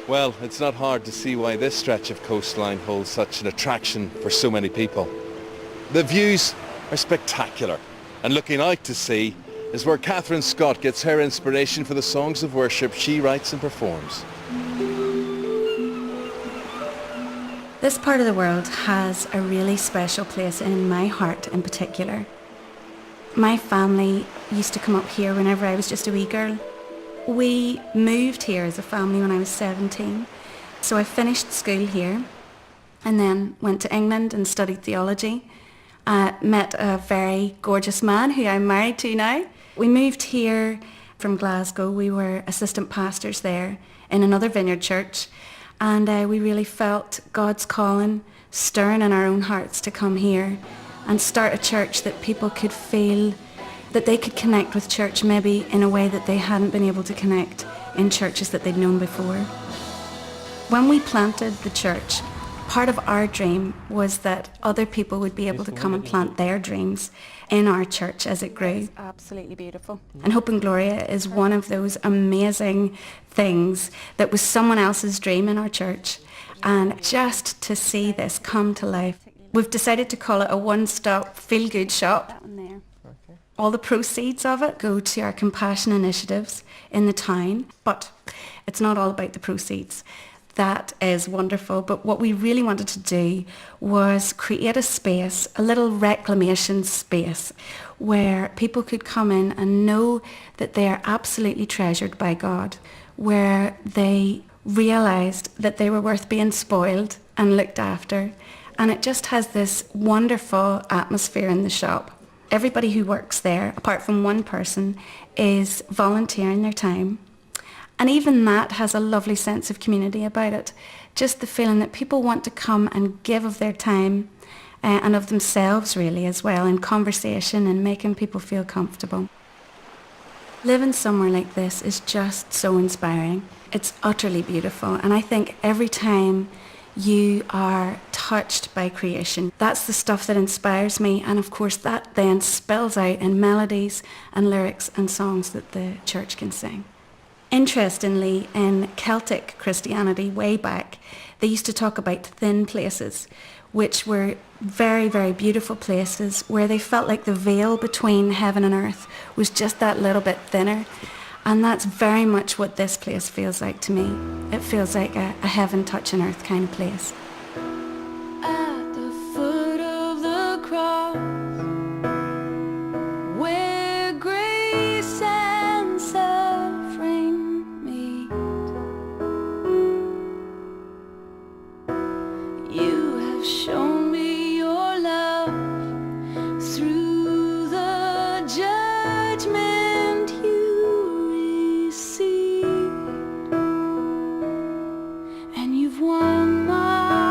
Well, it's not hard to see why this stretch of coastline holds such an attraction for so many people. The views are spectacular, and looking out to sea is where Catherine Scott gets her inspiration for the songs of worship she writes and performs. This part of the world has a really special place in my heart in particular. My family used to come up here whenever I was just a wee girl. We moved here as a family when I was 17, so I finished school here and then went to England and studied theology. Met a very gorgeous man who I'm married to now. We moved here from Glasgow. We were assistant pastors there in another vineyard church, and we really felt God's calling stirring in our own hearts to come here and start a church that people could feel that they could connect with church maybe in a way that they hadn't been able to connect in churches that they'd known before. When we planted the church, part of our dream was that other people would be able to come and plant their dreams in our church as it grew. It's absolutely beautiful. And Hope and Gloria is one of those amazing things that was someone else's dream in our church. And just to see this come to life, we've decided to call it a one-stop feel-good shop. That one there. All the proceeds of it go to our compassion initiatives in the town, but it's not all about the proceeds. That is wonderful, but what we really wanted to do was create a space, a little reclamation space, where people could come in and know that they are absolutely treasured by God, where they realised that they were worth being spoiled and looked after, and it just has this wonderful atmosphere in the shop. Everybody who works there, apart from one person, is volunteering their time. And even that has a lovely sense of community about it. Just the feeling that people want to come and give of their time and of themselves really as well, in conversation and making people feel comfortable. Living somewhere like this is just so inspiring. It's utterly beautiful, and I think every time you are touched by creation, that's the stuff that inspires me, and of course that then spills out in melodies and lyrics and songs that the church can sing. Interestingly, in Celtic Christianity way back, they used to talk about thin places, which were very, very beautiful places where they felt like the veil between heaven and earth was just that little bit thinner. And that's very much what this place feels like to me. It feels like a heaven touching earth kind of place. At the foot of the cross, where grace and suffering meet, you have shown me your love through the judgment you received, and you've won my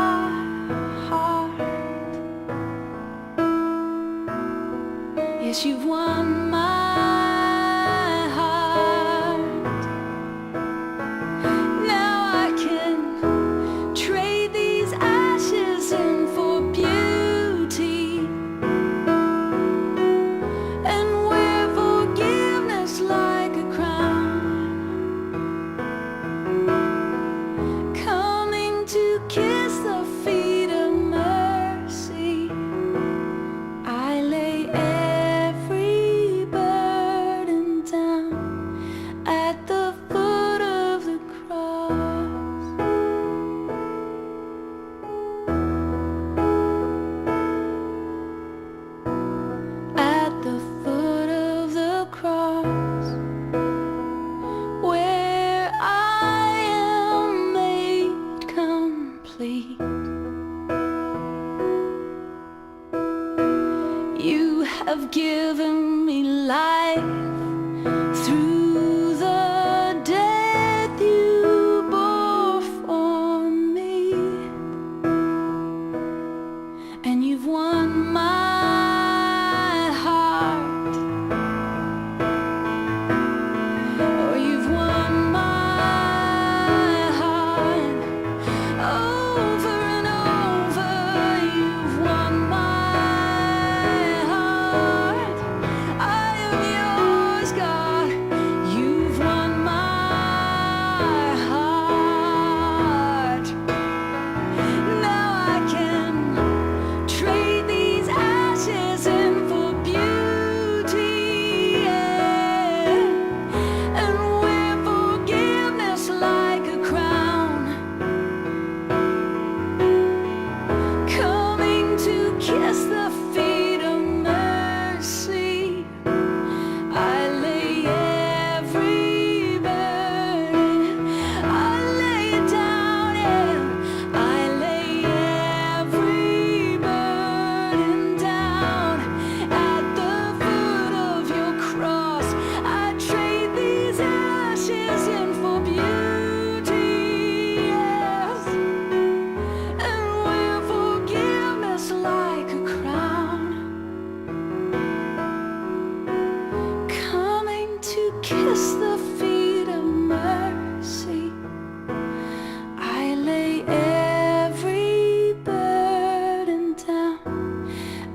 gazing for beauty, yes, and wear forgiveness like a crown, coming to kiss the feet of mercy. I lay every burden down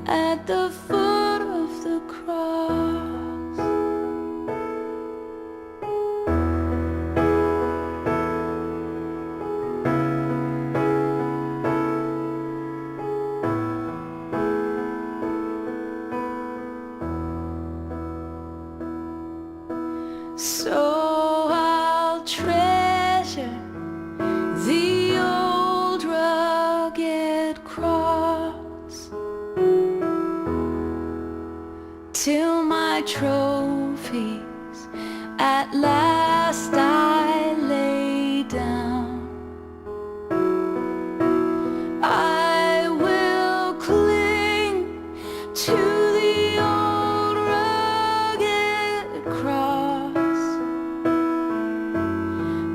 at the foot of the cross. So I'll treasure the old rugged cross till my trophies at last I lay down. I will cling to the old rugged cross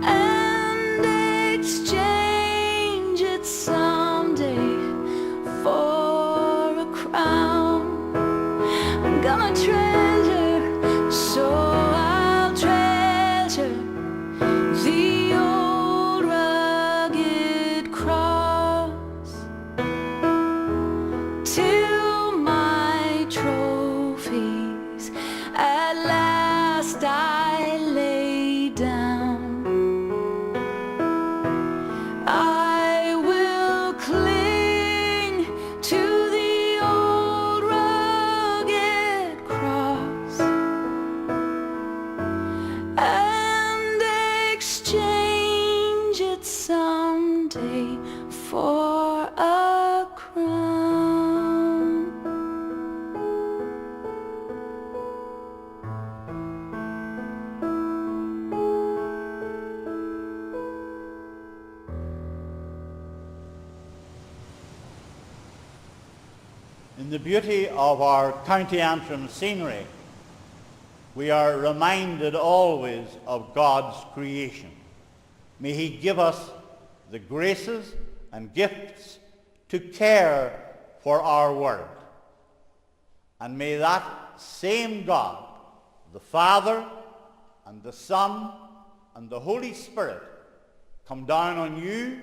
and exchange it someday for a crown. I'm gonna treasure, so I'll treasure the old rugged cross till my trophies at last I lay down. I will cling to the old rugged cross and exchange it someday for a crown. In the beauty of our County Antrim scenery, we are reminded always of God's creation. May He give us the graces and gifts to care for our world. And may that same God, the Father and the Son and the Holy Spirit, come down on you,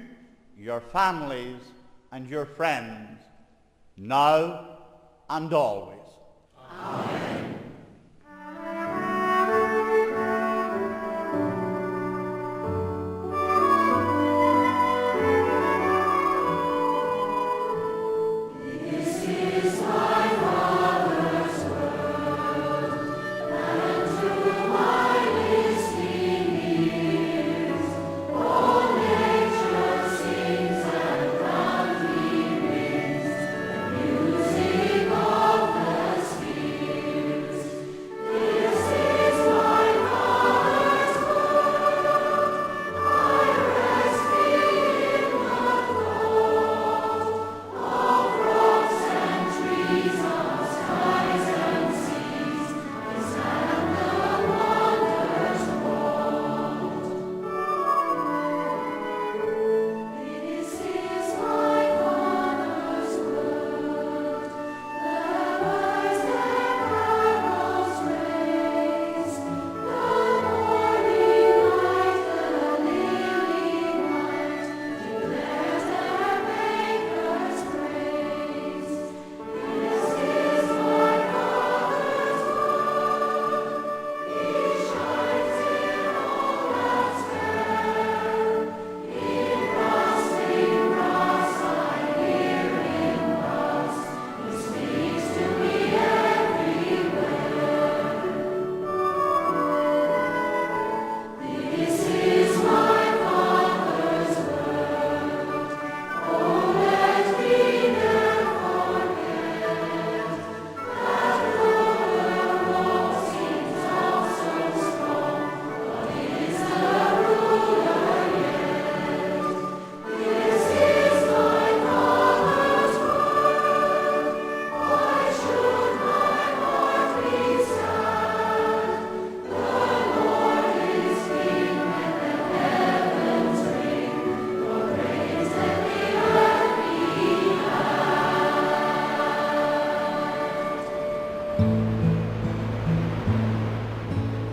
your families, and your friends, now and always. Music of the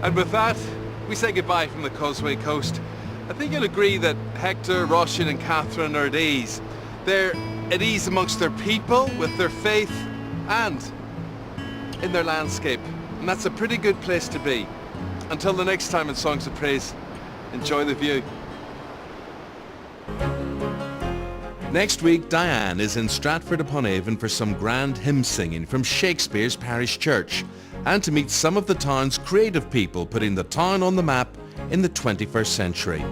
And with that, we say goodbye from the Causeway Coast. I think you'll agree that Hector, Roisin and Catherine are at ease. They're at ease amongst their people, with their faith, and in their landscape. And that's a pretty good place to be. Until the next time in Songs of Praise, enjoy the view. Next week, Diane is in Stratford-upon-Avon for some grand hymn singing from Shakespeare's parish church, and to meet some of the town's creative people putting the town on the map in the 21st century.